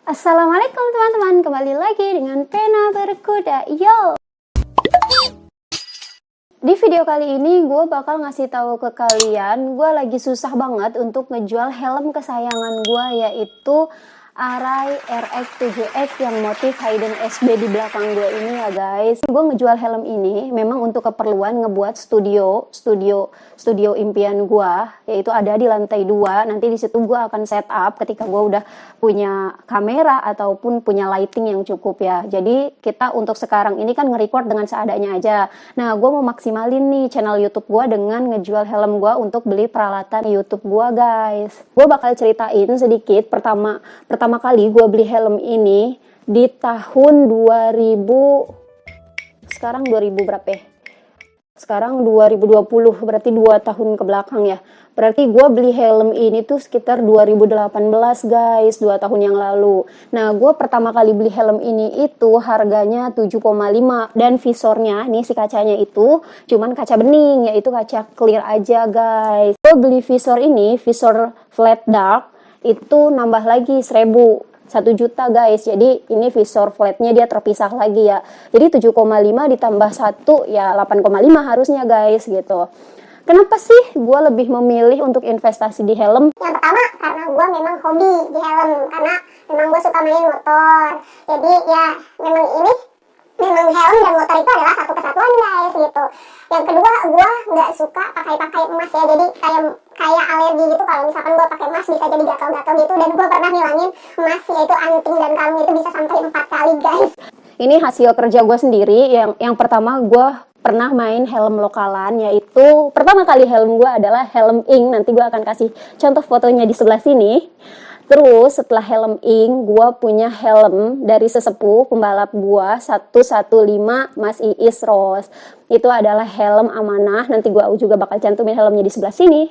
Assalamualaikum teman-teman, kembali lagi dengan Pena Berkuda. Yo! Di video kali ini gue bakal ngasih tahu ke kalian, gue lagi susah banget untuk ngejual helm kesayangan gue, yaitu Arai RX7X yang motif Hayden SB di belakang gue ini ya guys. Gue ngejual helm ini memang untuk keperluan ngebuat studio impian gue, yaitu ada di lantai 2. Nanti di situ gue akan set up ketika gue udah punya kamera ataupun punya lighting yang cukup ya. Jadi kita untuk sekarang ini kan nge-record dengan seadanya aja. Nah, gue mau maksimalin nih channel YouTube gue dengan ngejual helm gue untuk beli peralatan YouTube gue guys. Gue bakal ceritain sedikit pertama kali gue beli helm ini di tahun 2000, sekarang 2000 berapa ya? Sekarang 2020, berarti 2 tahun ke belakang ya. Berarti gue beli helm ini tuh sekitar 2018 guys, 2 tahun yang lalu. Nah, gue pertama kali beli helm ini itu harganya 7,5. Dan visornya, nih si kacanya itu cuman kaca bening, yaitu kaca clear aja guys. Gue beli visor ini, visor flat dark, itu nambah lagi 1 juta guys. Jadi ini visor flatnya dia terpisah lagi ya. Jadi 7,5 ditambah 1 ya 8,5 harusnya guys gitu. Kenapa sih gue lebih memilih untuk investasi di helm? Yang pertama karena gue memang hobi di helm, karena memang gue suka main motor. Jadi ya memang helm dan motor itu adalah satu kesatuan guys gitu. Yang kedua, gue nggak suka pakai emas ya, jadi kayak alergi gitu kalau misalkan gue pakai emas, bisa jadi gatal-gatal gitu. Dan gue pernah ngilangin emas, yaitu anting dan kalung itu bisa sampai 4 kali guys. Ini hasil kerja gue sendiri. Yang pertama gue pernah main helm lokalan, yaitu pertama kali helm gue adalah helm Ing. Nanti gue akan kasih contoh fotonya di sebelah sini. Terus setelah helm Ing, gue punya helm dari sesepuh pembalap gue 115 Mas Iis Ros. Itu adalah helm amanah. Nanti gue juga bakal cantumin helmnya di sebelah sini.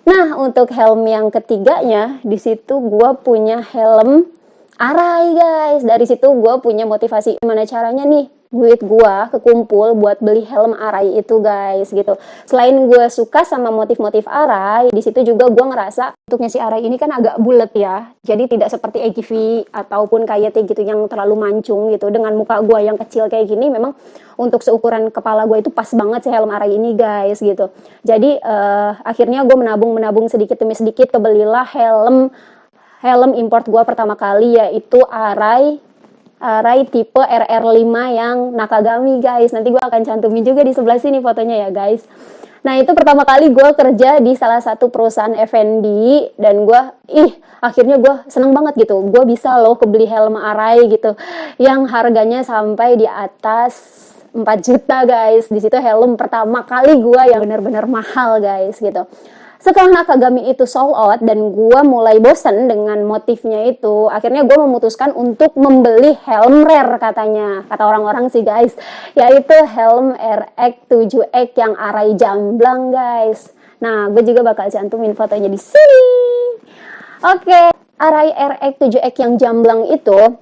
Nah, untuk helm yang ketiganya, di situ gue punya helm Arai guys. Dari situ gue punya motivasi gimana caranya nih duit gue kekumpul buat beli helm Arai itu guys gitu. Selain gue suka sama motif-motif Arai, di situ juga gue ngerasa bentuknya si Arai ini kan agak bulat ya. Jadi tidak seperti AGV ataupun KYT gitu yang terlalu mancung gitu. Dengan muka gue yang kecil kayak gini, memang untuk seukuran kepala gue itu pas banget si helm Arai ini guys gitu. Jadi akhirnya gue menabung sedikit demi sedikit, kebelilah helm import gue pertama kali, yaitu Arai tipe RR5 yang Nakagami guys. Nanti gue akan cantumin juga di sebelah sini fotonya ya guys. Nah, itu pertama kali gue kerja di salah satu perusahaan F&B, dan gue akhirnya gue seneng banget gitu. Gue bisa loh kebeli helm Arai gitu yang harganya sampai di atas 4 juta guys. Di situ helm pertama kali gue yang benar-benar mahal guys gitu. Setelah Nakagami itu sold out dan gue mulai bosen dengan motifnya itu, akhirnya gue memutuskan untuk membeli helm rare katanya, kata orang-orang sih guys, yaitu helm RX7X yang Arai jamblang guys. Nah, gue juga bakal cantumin fotonya di sini. Oke, Arai RX7X yang jamblang itu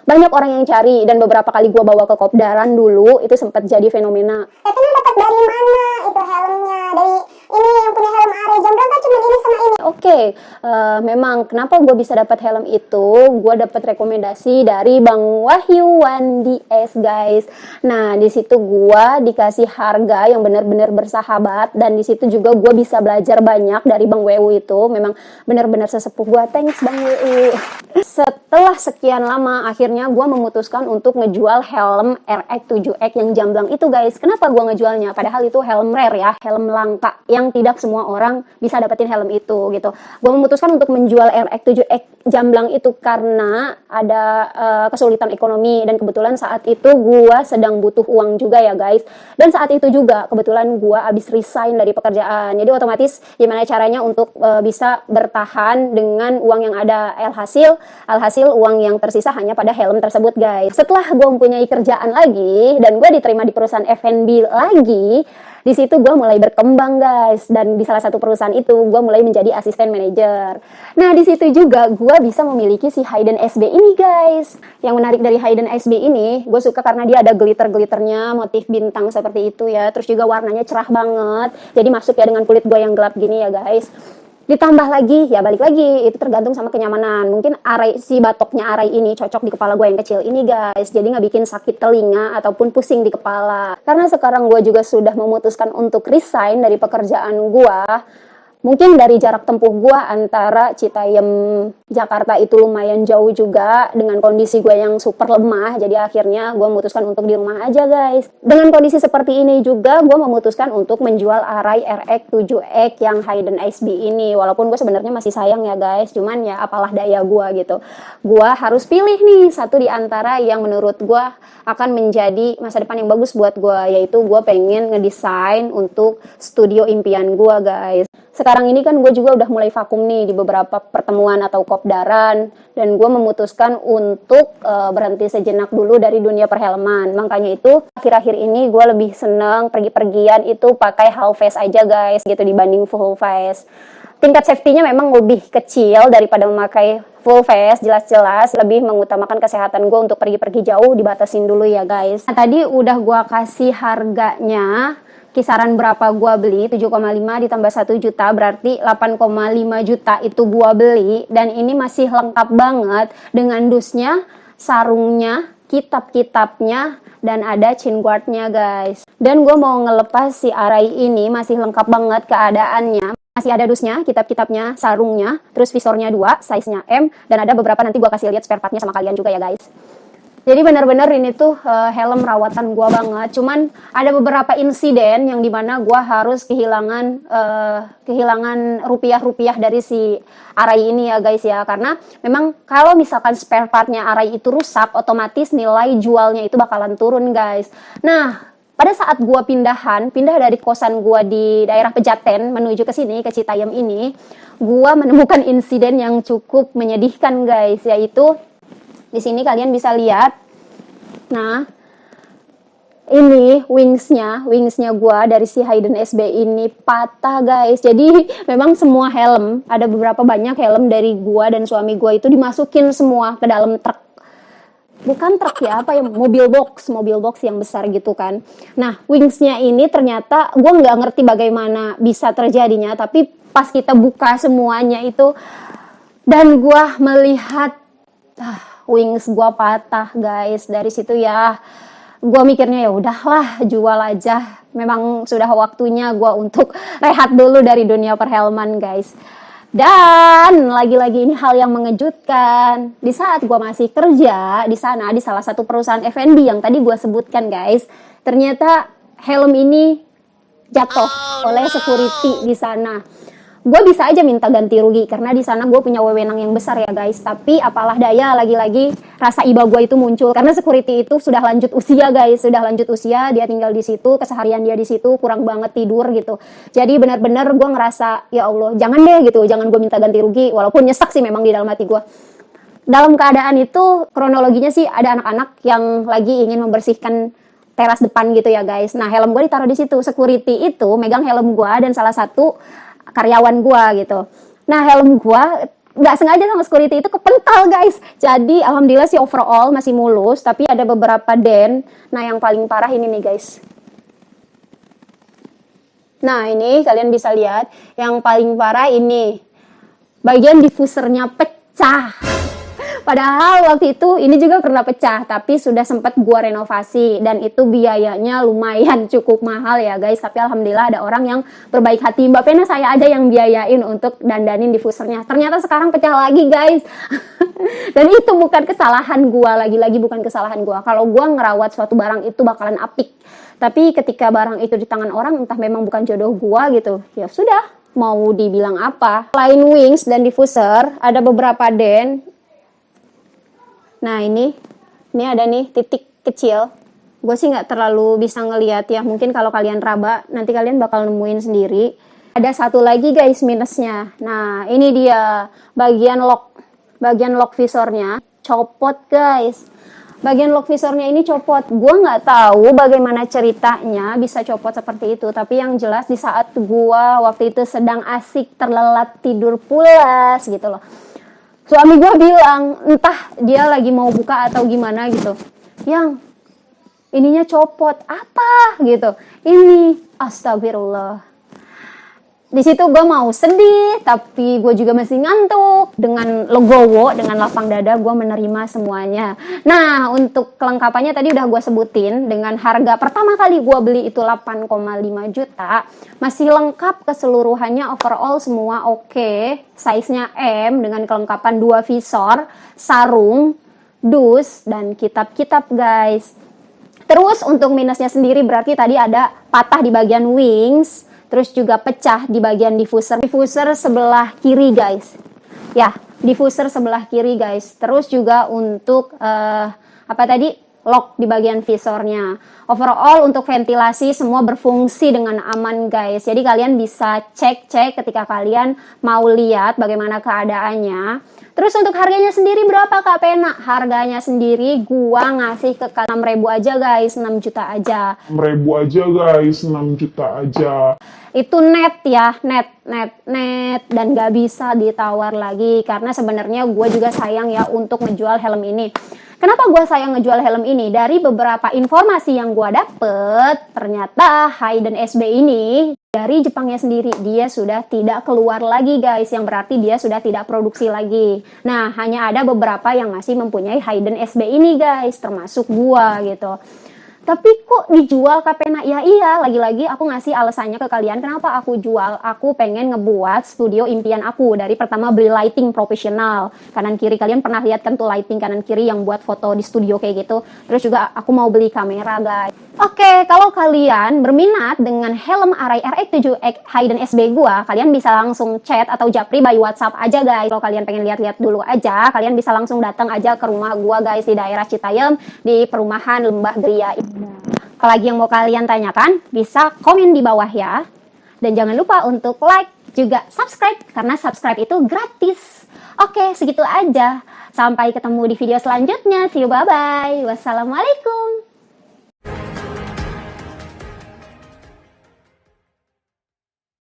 banyak orang yang cari, dan beberapa kali gue bawa ke Kopdaran dulu, itu sempat jadi fenomena. Katanya dapat dari mana itu helmnya? Dari ini yang punya helm Arai jamblang kan cuma ini sama ini. Oke, memang kenapa gue bisa dapat helm itu? Gue dapat rekomendasi dari Bang Wahyu Wandi S guys. Nah, di situ gue dikasih harga yang benar-benar bersahabat, dan di situ juga gue bisa belajar banyak dari Bang WU itu. Memang benar-benar sesepuh gue. Thanks Bang WU. Setelah sekian lama, akhirnya gue memutuskan untuk ngejual helm RX7X yang jamblang itu guys. Kenapa gue ngejualnya? Padahal itu helm rare ya, helm langka yang tidak semua orang bisa dapetin helm itu gitu. Gue memutuskan untuk menjual RX7X jamblang itu karena ada kesulitan ekonomi, dan kebetulan saat itu gue sedang butuh uang juga ya guys. Dan saat itu juga kebetulan gue abis resign dari pekerjaan. Jadi otomatis gimana caranya untuk bisa bertahan dengan uang yang ada. Alhasil uang yang tersisa hanya pada helm tersebut guys. Setelah gue mempunyai kerjaan lagi dan gue diterima di perusahaan F&B lagi, di situ gue mulai berkembang guys, dan di salah satu perusahaan itu gue mulai menjadi asisten manajer. Nah, di situ juga gue bisa memiliki si Hayden SB ini guys. Yang menarik dari Hayden SB ini, gue suka karena dia ada glitter-glitternya, motif bintang seperti itu ya. Terus juga warnanya cerah banget, jadi masuk ya dengan kulit gue yang gelap gini ya guys. Ditambah lagi, ya balik lagi, itu tergantung sama kenyamanan. Mungkin arai, si batoknya arai ini cocok di kepala gue yang kecil ini guys. Jadi nggak bikin sakit telinga ataupun pusing di kepala. Karena sekarang gue juga sudah memutuskan untuk resign dari pekerjaan gue. Mungkin dari jarak tempuh gue antara Citayam Jakarta itu lumayan jauh juga dengan kondisi gue yang super lemah. Jadi akhirnya gue memutuskan untuk di rumah aja guys. Dengan kondisi seperti ini juga gue memutuskan untuk menjual Arai RX 7X yang Hayden SB ini. Walaupun gue sebenarnya masih sayang ya guys, cuman ya apalah daya gue gitu. Gue harus pilih nih satu di antara yang menurut gue akan menjadi masa depan yang bagus buat gue, yaitu gue pengen ngedesain untuk studio impian gue guys. Sekarang ini kan gue juga udah mulai vakum nih di beberapa pertemuan atau kopdaran, dan gue memutuskan untuk berhenti sejenak dulu dari dunia perfilman. Makanya itu akhir-akhir ini gue lebih seneng pergi-pergian itu pakai half face aja guys gitu dibanding full face. Tingkat safety-nya memang lebih kecil daripada memakai full face, jelas-jelas lebih mengutamakan kesehatan gue untuk pergi-pergi jauh, dibatasin dulu ya guys. Nah, tadi udah gue kasih harganya, kisaran berapa gua beli, 7,5 ditambah 1 juta berarti 8,5 juta itu gua beli, dan ini masih lengkap banget dengan dusnya, sarungnya, kitab-kitabnya, dan ada chin guardnya guys. Dan gua mau ngelepas si Arai ini masih lengkap banget keadaannya. Masih ada dusnya, kitab-kitabnya, sarungnya, terus visornya 2, size-nya M, dan ada beberapa nanti gua kasih lihat spare part-nya sama kalian juga ya guys. Jadi benar-benar ini tuh helm rawatan gua banget. Cuman ada beberapa insiden yang dimana gua harus kehilangan rupiah-rupiah dari si Arai ini ya guys ya. Karena memang kalau misalkan spare partnya Arai itu rusak, otomatis nilai jualnya itu bakalan turun guys. Nah, pada saat gua pindah dari kosan gua di daerah Pejaten menuju ke sini, ke Citayam ini, gua menemukan insiden yang cukup menyedihkan guys, yaitu di sini kalian bisa lihat. Nah, ini wingsnya gua dari si Hayden SB ini patah guys. Jadi memang semua helm, ada beberapa banyak helm dari gua dan suami gua itu dimasukin semua ke dalam truk. Bukan truk ya, apa ya, mobil box yang besar gitu kan. Nah, wingsnya ini ternyata gua nggak ngerti bagaimana bisa terjadinya, tapi pas kita buka semuanya itu dan gua melihat wings gua patah guys. Dari situ ya gua mikirnya ya udahlah, jual aja. Memang sudah waktunya gua untuk rehat dulu dari dunia perhelman guys. Dan lagi-lagi ini hal yang mengejutkan. Di saat gua masih kerja di sana, di salah satu perusahaan F&B yang tadi gua sebutkan guys, ternyata helm ini jatuh oleh security di sana. Gue bisa aja minta ganti rugi karena di sana gue punya wewenang yang besar ya guys. Tapi apalah daya, lagi-lagi rasa iba gue itu muncul karena security itu sudah lanjut usia guys, sudah lanjut usia, dia tinggal di situ, keseharian dia di situ, kurang banget tidur gitu. Jadi benar-benar gue ngerasa ya Allah, jangan deh gitu, jangan gue minta ganti rugi, walaupun nyesek sih memang di dalam hati gue. Dalam keadaan itu kronologinya sih ada anak-anak yang lagi ingin membersihkan teras depan gitu ya guys. Nah, helm gue ditaruh di situ, security itu megang helm gue dan salah satu karyawan gua gitu. Nah, helm gua nggak sengaja sama security itu kepental guys. Jadi alhamdulillah sih overall masih mulus, tapi ada beberapa dent. Nah, yang paling parah ini nih guys. Nah, ini kalian bisa lihat yang paling parah ini. Bagian diffusernya pecah. Padahal waktu itu ini juga pernah pecah, tapi sudah sempat gua renovasi dan itu biayanya lumayan cukup mahal ya guys. Tapi alhamdulillah ada orang yang berbaik hati. Mbak Pena saya aja yang biayain untuk dandanin diffusernya. Ternyata sekarang pecah lagi guys. Dan itu bukan kesalahan gua, lagi-lagi bukan kesalahan gua. Kalau gua ngerawat suatu barang itu bakalan apik. Tapi ketika barang itu di tangan orang, entah memang bukan jodoh gua gitu. Ya sudah, mau dibilang apa. Selain wings dan diffuser, ada beberapa dent. Nah, ini ada nih titik kecil. Gue sih nggak terlalu bisa ngelihat ya. Mungkin kalau kalian raba, nanti kalian bakal nemuin sendiri. Ada satu lagi guys minusnya. Nah, ini dia bagian lock visornya copot guys. Bagian lock visornya ini copot. Gue nggak tahu bagaimana ceritanya bisa copot seperti itu. Tapi yang jelas di saat gue waktu itu sedang asik terlelap tidur pulas gitu loh. Suami gue bilang, entah dia lagi mau buka atau gimana gitu. Yang ininya copot, apa gitu. Ini, astagfirullah. Di situ gue mau sedih, tapi gue juga masih ngantuk. Dengan legowo, dengan lapang dada, gue menerima semuanya. Nah, untuk kelengkapannya tadi udah gue sebutin. Dengan harga pertama kali gue beli itu 8,5 juta. Masih lengkap keseluruhannya, overall semua oke. Size-nya M dengan kelengkapan 2 visor, sarung, dus, dan kitab-kitab guys. Terus untuk minusnya sendiri berarti tadi ada patah di bagian wings. Terus juga pecah di bagian diffuser. Diffuser sebelah kiri guys. Ya, diffuser sebelah kiri guys. Terus juga untuk apa tadi? Lock di bagian visornya. Overall untuk ventilasi semua berfungsi dengan aman guys. Jadi kalian bisa cek-cek ketika kalian mau lihat bagaimana keadaannya. Terus untuk harganya sendiri berapa Kak Pena? Harganya sendiri gua ngasih ke 6.000 aja guys, 6 juta aja. 6.000 aja guys, 6 juta aja. Itu net ya, net dan gak bisa ditawar lagi karena sebenarnya gue juga sayang ya untuk menjual helm ini. Kenapa gue sayang ngejual helm ini? Dari beberapa informasi yang gue dapet, ternyata Hayden SB ini dari Jepangnya sendiri dia sudah tidak keluar lagi guys, yang berarti dia sudah tidak produksi lagi. Nah, hanya ada beberapa yang masih mempunyai Hayden SB ini guys, termasuk gue gitu. Tapi kok dijual Kak Pena? Ya iya, lagi-lagi aku ngasih alasannya ke kalian kenapa aku jual. Aku pengen ngebuat studio impian aku. Dari pertama beli lighting profesional. Kanan kiri, kalian pernah lihat kan tuh lighting kanan kiri yang buat foto di studio kayak gitu. Terus juga aku mau beli kamera guys. Oke, kalau kalian berminat dengan helm Arai RX7 Hayden SB gua, kalian bisa langsung chat atau japri by WhatsApp aja guys. Kalau kalian pengen lihat-lihat dulu aja, kalian bisa langsung datang aja ke rumah gua guys di daerah Citayam di perumahan Lembah Gria. Kalau lagi yang mau kalian tanyakan, bisa komen di bawah ya. Dan jangan lupa untuk like, juga subscribe, karena subscribe itu gratis. Oke, segitu aja. Sampai ketemu di video selanjutnya. See you, bye-bye. Wassalamualaikum.